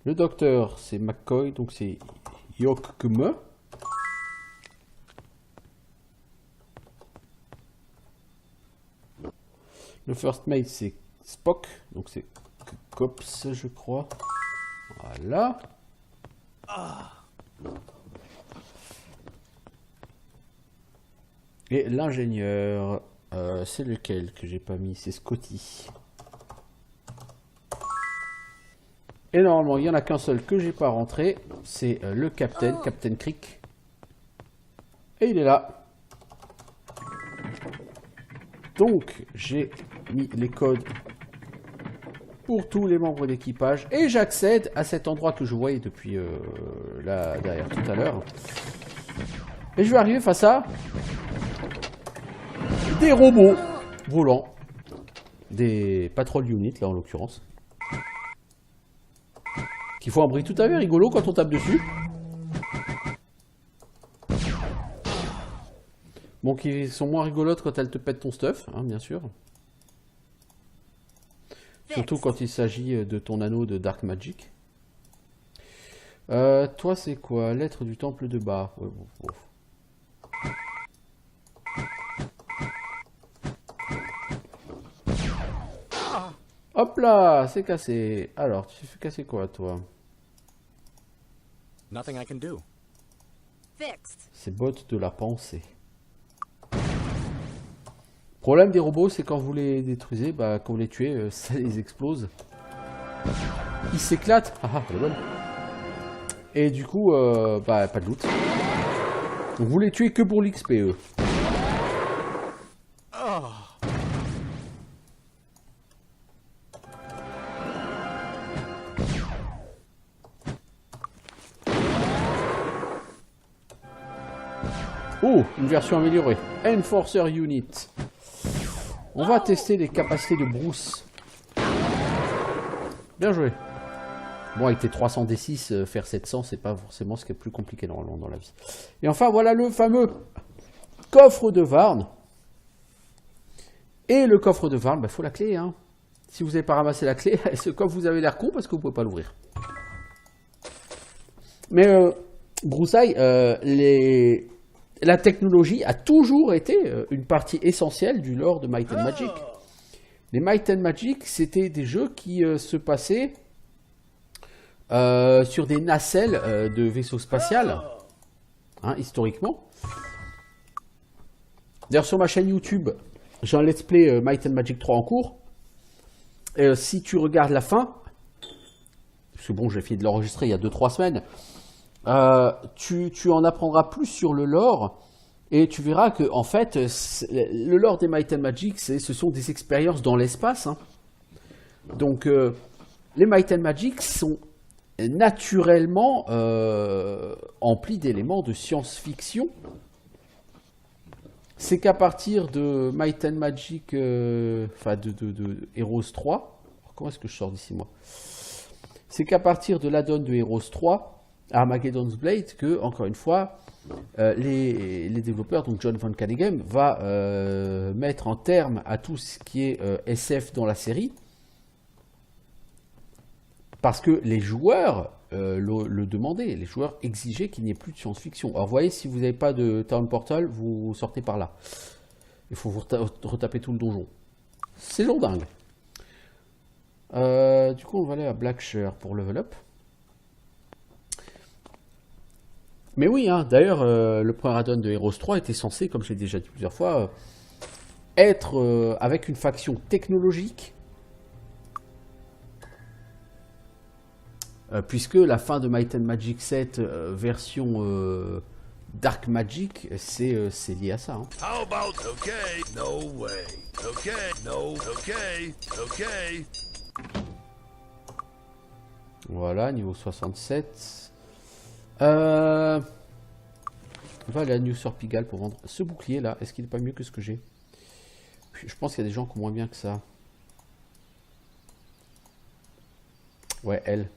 Le docteur, c'est McCoy, donc c'est Yokkume. Le first mate, c'est Spock, donc c'est Cops, je crois. Voilà. Et l'ingénieur, c'est lequel que j'ai pas mis? C'est Scotty. Et normalement, il n'y en a qu'un seul que j'ai pas rentré. C'est le Captain Crick. Et il est là. Donc, j'ai mis les codes pour tous les membres d'équipage. Et j'accède à cet endroit que je voyais depuis là, derrière tout à l'heure. Et je vais arriver face à des robots volants. Des patrol units, là en l'occurrence. Qui font un bruit tout à fait rigolo quand on tape dessus. Bon, qui sont moins rigolotes quand elles te pètent ton stuff, hein, bien sûr. Surtout quand il s'agit de ton anneau de Dark Magic. Toi, c'est quoi? Lettre du temple de bas. Ouais, bon. Hop là, c'est cassé. Alors, tu fais casser quoi, toi? Nothing I can do. C'est bottes de la pensée. Problème des robots, c'est quand vous les détruisez, bah, quand vous les tuez, ça les explose. Ils s'éclatent. Ah, elle est bonne. Et du coup, bah, pas de loot. Donc vous les tuez que pour l'XP, eux. Oh, une version améliorée. Enforcer Unit. On va tester les capacités de Bruce. Bien joué. Bon, avec tes 300 D6, faire 700, c'est pas forcément ce qui est le plus compliqué normalement dans la vie. Et enfin, voilà le fameux coffre de Varn. Et le coffre de Varn, bah, faut la clé, hein. Si vous n'avez pas ramassé la clé, ce coffre, vous avez l'air con parce que vous pouvez pas l'ouvrir. Mais Broussaille, la technologie a toujours été une partie essentielle du lore de Might and Magic. Les Might and Magic, c'était des jeux qui se passaient sur des nacelles de vaisseaux spatials, hein, historiquement. D'ailleurs, sur ma chaîne YouTube, j'ai un let's play Might and Magic 3 en cours. Si tu regardes la fin, parce que bon, j'ai fini de l'enregistrer il y a 2-3 semaines, tu en apprendras plus sur le lore et tu verras que en fait le lore des Might and Magic ce sont des expériences dans l'espace, hein. Donc les Might and Magic sont naturellement emplis d'éléments de science-fiction. C'est qu'à partir de Might and Magic, enfin de Heroes 3, alors comment est-ce que je sors d'ici moi? C'est qu'à partir de l'add-on de Heroes 3, Armageddon's Blade, que, encore une fois, les développeurs, donc John Von Caneghem, va mettre un terme à tout ce qui est SF dans la série, parce que les joueurs le demandaient, les joueurs exigeaient qu'il n'y ait plus de science-fiction. Alors, vous voyez, si vous n'avez pas de Town Portal, vous sortez par là. Il faut vous retaper tout le donjon. C'est lourdingue. Du coup, on va aller à Blackshire pour level up. Mais oui, hein, d'ailleurs, le premier add-on de Heroes 3 était censé, comme je l'ai déjà dit plusieurs fois, être avec une faction technologique, puisque la fin de Might and Magic 7 version Dark Magic, c'est lié à ça. Hein. How about okay? No way. Okay. No. Okay. Okay. Voilà, niveau 67. On va aller à New Sorpigal pour vendre ce bouclier là. Est-ce qu'il n'est pas mieux que ce que j'ai? Je pense qu'il y a des gens qui ont moins bien que ça. Ouais, elle.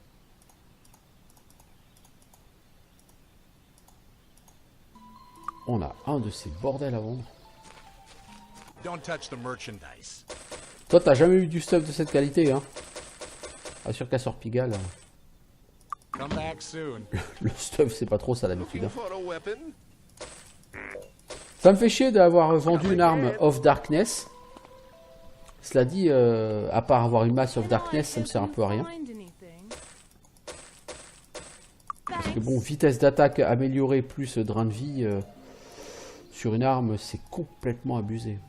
On a un de ces bordels à vendre. Don't touch the merchandise. Toi, t'as jamais eu du stuff de cette qualité, hein? Assure qu'à Sorpigal, Come back soon. le stuff, c'est pas trop ça d'habitude. Hein. For a weapon? Ça me fait chier d'avoir vendu une arme of Darkness. Cela dit, à part avoir une masse of Darkness, ça me sert un peu à rien. Parce que bon, vitesse d'attaque améliorée plus drain de vie, sur une arme, c'est complètement abusé.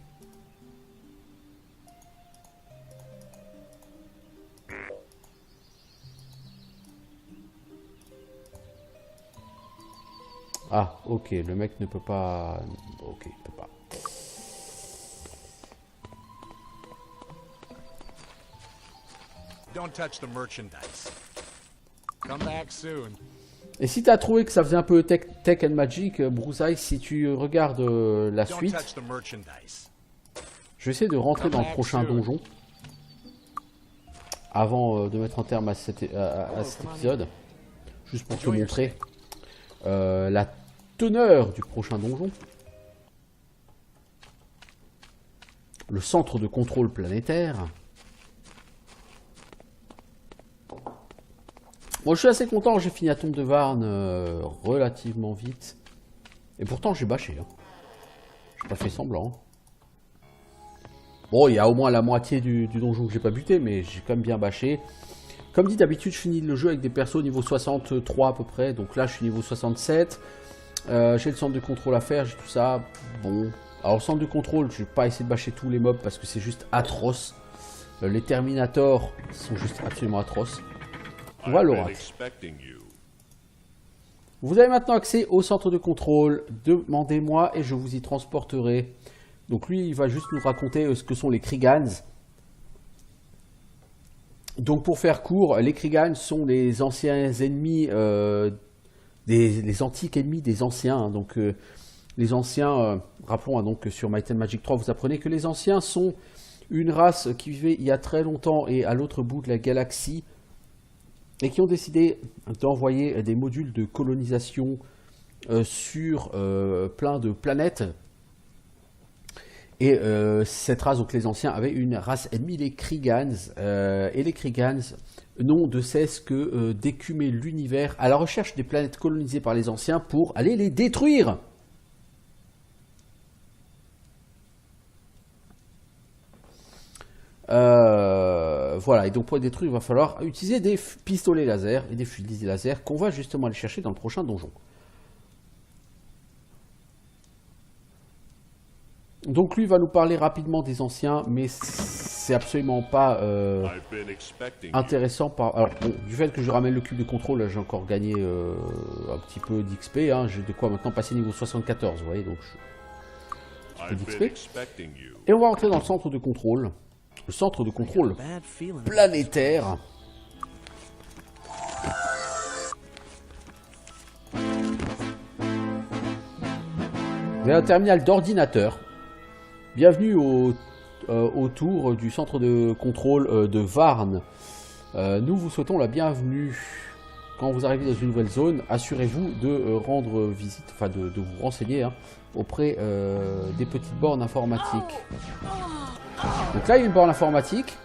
Ah, ok, le mec ne peut pas... Ok, il peut pas. Don't touch the merchandise. Come back soon. Et si tu as trouvé que ça faisait un peu Tech and Magic, Bruisaille, si tu regardes la Don't suite, touch the merchandise. je vais essayer de rentrer dans le prochain donjon avant de mettre un terme à cet épisode, juste pour te montrer la teneur du prochain donjon. Le centre de contrôle planétaire. Bon, je suis assez content, j'ai fini la tombe de Varn relativement vite. Et pourtant, j'ai bâché. Hein. J'ai pas fait semblant. Bon, il y a au moins la moitié du donjon que j'ai pas buté, mais j'ai quand même bien bâché. Comme dit d'habitude, je finis le jeu avec des persos niveau 63 à peu près. Donc là, je suis niveau 67. J'ai le centre de contrôle à faire, j'ai tout ça. Bon. Alors, le centre de contrôle, je vais pas essayer de bâcher tous les mobs parce que c'est juste atroce. Les Terminators sont juste absolument atroces. Voilà. Vous avez maintenant accès au centre de contrôle. Demandez-moi et je vous y transporterai. Donc lui, il va juste nous raconter ce que sont les Kriegans. Donc pour faire court, les Kriegans sont les anciens ennemis, les antiques ennemis des anciens. Hein. Donc les anciens, rappelons hein, donc que sur Might and Magic 3, vous apprenez que les anciens sont une race qui vivait il y a très longtemps et à l'autre bout de la galaxie. Et qui ont décidé d'envoyer des modules de colonisation sur plein de planètes. Et cette race, donc les anciens, avaient une race ennemie, les Kriegans. Et les Kriegans n'ont de cesse que d'écumer l'univers à la recherche des planètes colonisées par les anciens pour aller les détruire. Voilà, et donc pour les détruire, il va falloir utiliser des pistolets laser et des fusils laser qu'on va justement aller chercher dans le prochain donjon. Donc lui va nous parler rapidement des anciens, mais c'est absolument pas intéressant. Alors, bon, du fait que je ramène le cube de contrôle, j'ai encore gagné un petit peu d'XP. Hein, j'ai de quoi maintenant passer niveau 74, vous voyez, donc un petit peu d'XP. Et on va rentrer dans le centre de contrôle. Le centre de contrôle planétaire. Vous avez un terminal d'ordinateur. Bienvenue autour du centre de contrôle de Varn. Nous vous souhaitons la bienvenue. Quand vous arrivez dans une nouvelle zone, assurez-vous de rendre visite, enfin de vous renseigner hein, auprès des petites bornes informatiques. Donc là, il y a une borne informatique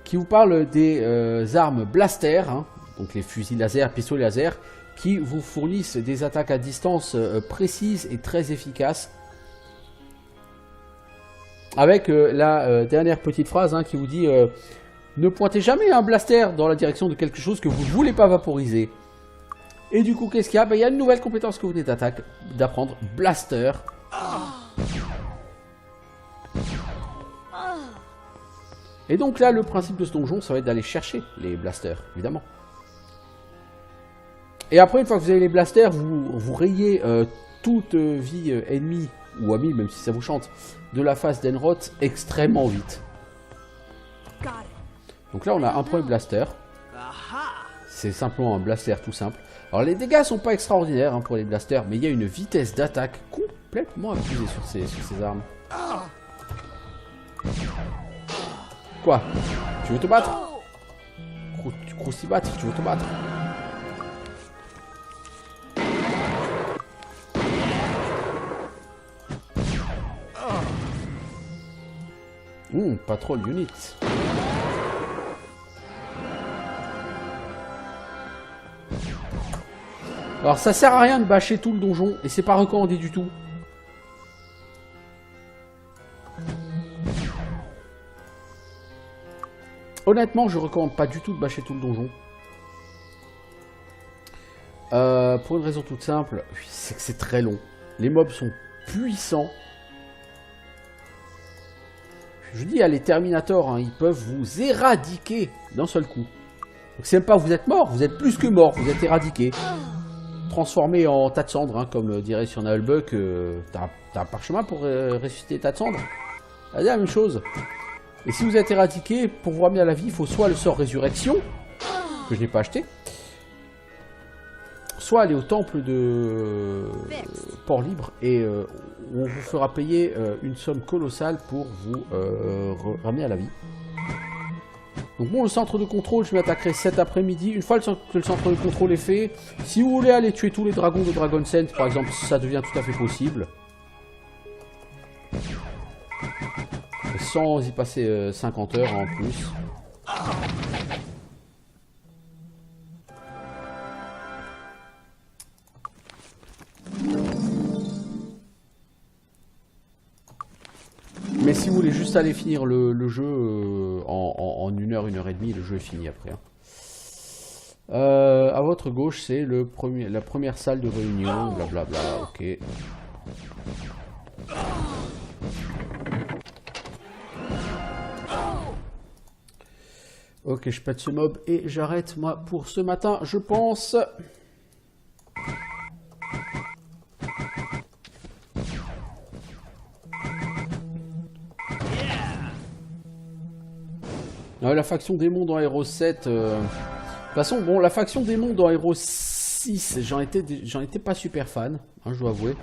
qui vous parle des armes blaster, hein, donc les fusils laser, pistolets laser, qui vous fournissent des attaques à distance précises et très efficaces. Avec la dernière petite phrase hein, qui vous dit ne pointez jamais un blaster dans la direction de quelque chose que vous ne voulez pas vaporiser. Et du coup, qu'est-ce qu'il y a? Il y a une nouvelle compétence que vous venez d'apprendre, blaster. Et donc là, le principe de ce donjon, ça va être d'aller chercher les blasters, évidemment. Et après, une fois que vous avez les blasters, vous rayez toute vie ennemie, ou amie, même si ça vous chante, de la face d'Enroth extrêmement vite. Donc là, on a un premier blaster. C'est simplement un blaster tout simple. Alors les dégâts sont pas extraordinaires hein, pour les blasters, mais il y a une vitesse d'attaque complètement abusée sur ces armes. Quoi? Tu veux te battre? Croustibat, tu veux te battre? Patrol unit. Alors ça sert à rien de bâcher tout le donjon et c'est pas recommandé du tout. Honnêtement, je recommande pas du tout de bâcher tout le donjon. Pour une raison toute simple, c'est que c'est très long. Les mobs sont puissants. Je dis à les Terminators, hein, ils peuvent vous éradiquer d'un seul coup. Donc c'est même pas vous êtes mort, vous êtes plus que mort, vous êtes éradiqué. Transformé en tas de cendres, hein, comme dirait sur Nullbuck, t'as un parchemin pour ressusciter tas de cendres. C'est la même chose. Et si vous êtes éradiqué, pour vous ramener à la vie, il faut soit le sort résurrection, que je n'ai pas acheté, soit aller au temple de Port-Libre et on vous fera payer une somme colossale pour vous ramener à la vie. Donc bon, le centre de contrôle, je m'attaquerai cet après-midi. Une fois que le centre de contrôle est fait, si vous voulez aller tuer tous les dragons de Dragon Scent, par exemple, ça devient tout à fait possible. Sans y passer 50 heures en plus. Mais si vous voulez juste aller finir le jeu en 1 heure, 1 heure et demie, le jeu est fini après. Hein. À votre gauche, c'est la première salle de réunion, blablabla, ok. Ok, je pète ce mob et j'arrête moi pour ce matin, je pense. La faction démon dans Hero 7. De toute façon, bon, la faction démon dans Hero 6, j'en étais pas super fan, hein, je dois avouer.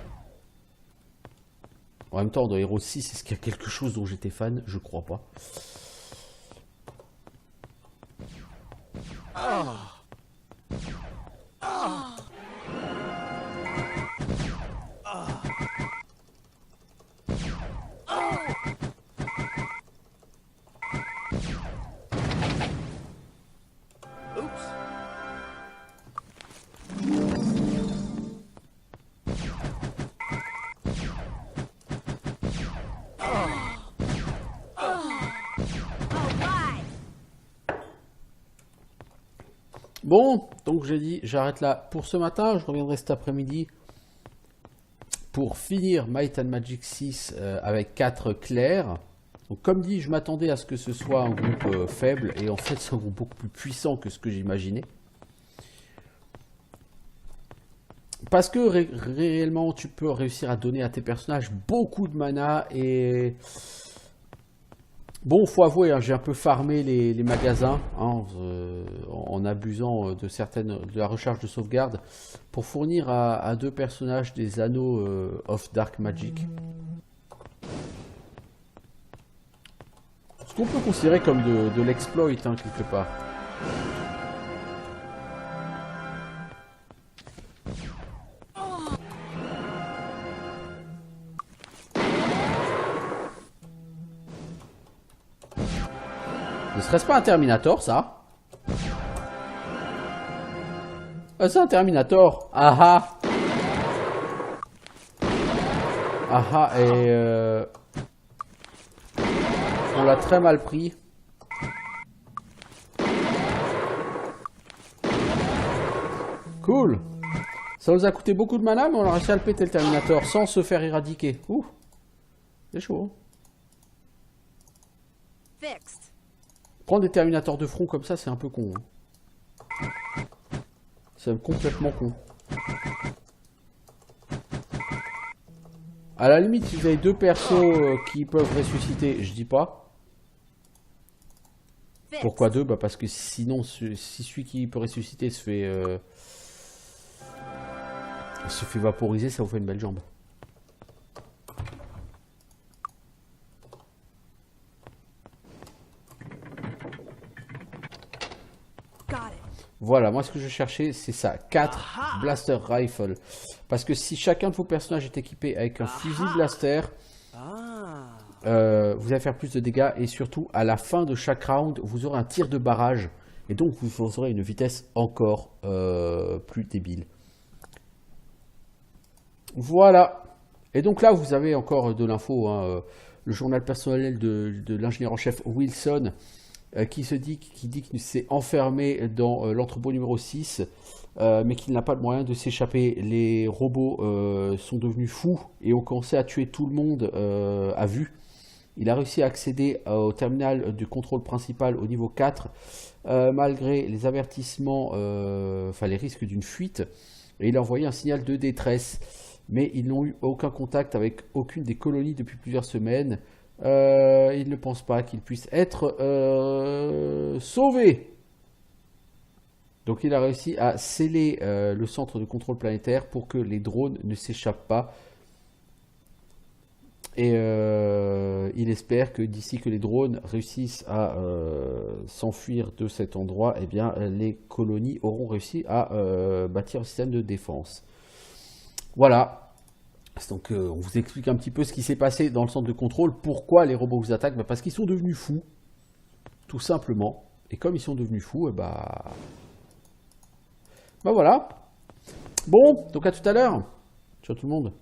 En même temps, dans Hero 6, est-ce qu'il y a quelque chose dont j'étais fan? Je crois pas. Bon, donc j'ai dit, j'arrête là pour ce matin. Je reviendrai cet après-midi pour finir Might and Magic 6 avec 4 clairs. Donc comme dit, je m'attendais à ce que ce soit un groupe faible. Et en fait, c'est un groupe beaucoup plus puissant que ce que j'imaginais. Parce que réellement, tu peux réussir à donner à tes personnages beaucoup de mana et... Bon, faut avouer, hein, j'ai un peu farmé les magasins hein, en abusant de la recharge de sauvegarde pour fournir à 2 personnages des anneaux of Dark Magic. Ce qu'on peut considérer comme de l'exploit hein, quelque part. Ne serait-ce pas un Terminator, ça? C'est un Terminator. Ah ah. Ah ah, et... on l'a très mal pris. Cool. Ça nous a coûté beaucoup de mana, mais on a réussi à le péter, le Terminator, sans se faire éradiquer. Ouh. C'est chaud. Fixed. Prendre des Terminators de front comme ça, c'est un peu con. Hein. C'est complètement con. À la limite, si vous avez 2 persos qui peuvent ressusciter, je dis pas. Pourquoi 2? Bah parce que sinon, si celui qui peut ressusciter se fait vaporiser, ça vous fait une belle jambe. Voilà, moi ce que je cherchais, c'est ça. 4 Blaster Rifle. Parce que si chacun de vos personnages est équipé avec un fusil blaster, vous allez faire plus de dégâts. Et surtout, à la fin de chaque round, vous aurez un tir de barrage. Et donc, vous aurez une vitesse encore plus débile. Voilà. Et donc là, vous avez encore de l'info. Hein, le journal personnel de l'ingénieur en chef Wilson, qui dit qu'il s'est enfermé dans l'entrepôt numéro 6, mais qu'il n'a pas de moyen de s'échapper. Les robots sont devenus fous et ont commencé à tuer tout le monde à vue. Il a réussi à accéder au terminal du contrôle principal au niveau 4, malgré les avertissements, enfin les risques d'une fuite, et il a envoyé un signal de détresse. Mais ils n'ont eu aucun contact avec aucune des colonies depuis plusieurs semaines. Ils ne pensent pas qu'ils puissent être sauvés. Donc il a réussi à sceller le centre de contrôle planétaire pour que les drones ne s'échappent pas. Et il espère que d'ici que les drones réussissent à s'enfuir de cet endroit, eh bien, les colonies auront réussi à bâtir un système de défense. Voilà. Donc on vous explique un petit peu ce qui s'est passé dans le centre de contrôle. Pourquoi les robots vous attaquent? Parce qu'ils sont devenus fous. Tout simplement. Et comme ils sont devenus fous, bah voilà. Bon, donc à tout à l'heure. Ciao tout le monde.